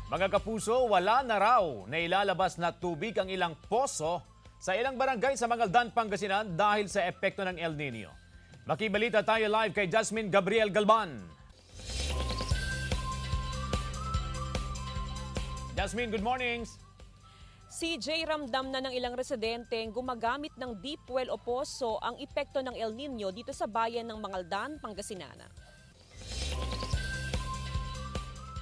Mga kapuso, wala na raw na ilalabas na tubig ang ilang poso sa ilang barangay sa Mangaldan, Pangasinan dahil sa epekto ng El Nino. Makibalita tayo live kay Jasmine Gabriel Galban. Jasmine, good mornings. CJ, ramdam na ng ilang residente gumagamit ng deep well o poso ang epekto ng El Nino dito sa bayan ng Mangaldan, Pangasinan.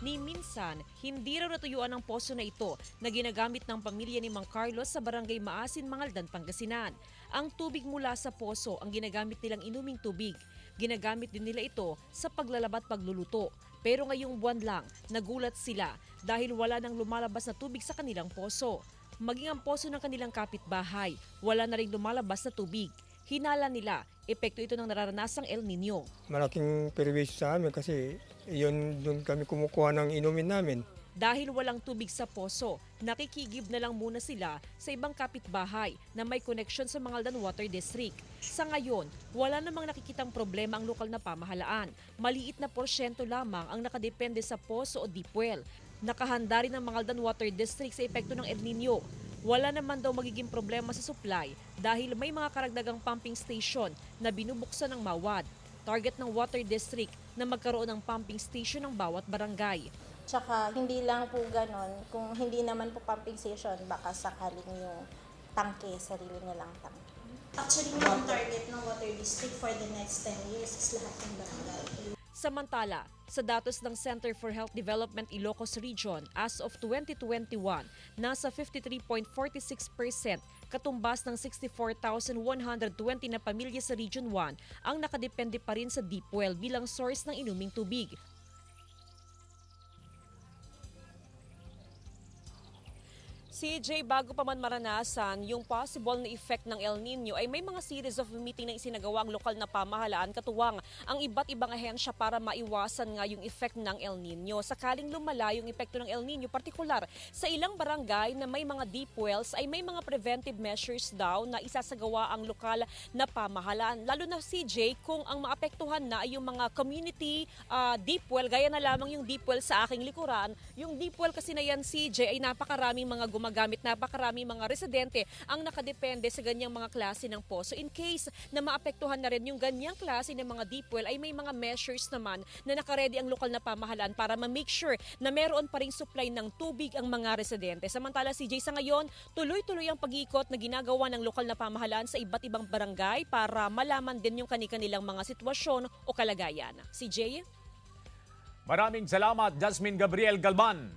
Ni minsan, hindi raw natuyuan ang poso na ito na ginagamit ng pamilya ni Mang Carlos sa barangay Maasin, Mangaldan, Pangasinan. Ang tubig mula sa poso ang ginagamit nilang inuming tubig. Ginagamit din nila ito sa paglalaba at pagluluto. Pero ngayong buwan lang, nagulat sila dahil wala nang lumalabas na tubig sa kanilang poso. Maging ang poso ng kanilang kapitbahay, wala na rin lumalabas na tubig. Hinala nila, epekto ito ng nararanasang El Nino. Malaking perwisyo sa amin kasi doon kami kumukuha ng inumin namin. Dahil walang tubig sa poso, nakikigib na lang muna sila sa ibang kapitbahay na may koneksyon sa Mangaldan Water District. Sa ngayon, wala namang nakikitang problema ang lokal na pamahalaan. Maliit na porsyento lamang ang nakadepende sa poso o deep well. Nakahanda rin ang Mangaldan Water District sa epekto ng El Nino. Wala naman daw magiging problema sa supply dahil may mga karagdagang pumping station na binubuksan ng MAWAD. Target ng Water District na magkaroon ng pumping station ng bawat barangay. Tsaka hindi lang po ganon, kung hindi naman po pumping station, baka sakaling yung tangke, sarili nilang tangke. Actually, yung target ng Water District for the next 10 years is lahat ng barangay. Samantala, sa datos ng Center for Health Development Ilocos Region, as of 2021, nasa 53.46%, katumbas ng 64,120 na pamilya sa Region 1 ang nakadepende pa rin sa deep well bilang source ng inuming tubig. CJ, bago pa man maranasan yung possible na effect ng El Nino ay may mga series of meeting na isinagawa ang lokal na pamahalaan katuwang ang iba't ibang ahensya para maiwasan nga yung effect ng El Nino. Sakaling lumala yung epekto ng El Nino, partikular sa ilang barangay na may mga deep wells ay may mga preventive measures daw na isasagawa ang lokal na pamahalaan. Lalo na CJ kung ang maapektuhan na ay yung mga community deep well, gaya na lamang yung deep well sa aking likuran. Yung deep well kasi na yan CJ ay napakaraming mga gumagamit, napakaraming mga residente ang nakadepende sa ganyang mga klase ng poso. In case na maapektuhan na rin yung ganyang klase ng mga deep well ay may mga measures naman na nakaredy ang lokal na pamahalaan para ma-make sure na meron pa ring supply ng tubig ang mga residente. Samantala CJ, sa ngayon, tuloy-tuloy ang pag-iikot na ginagawa ng lokal na pamahalaan sa iba't ibang barangay para malaman din yung kani-kanilang mga sitwasyon o kalagayan. CJ? Maraming salamat, Jasmine Gabriel Galban.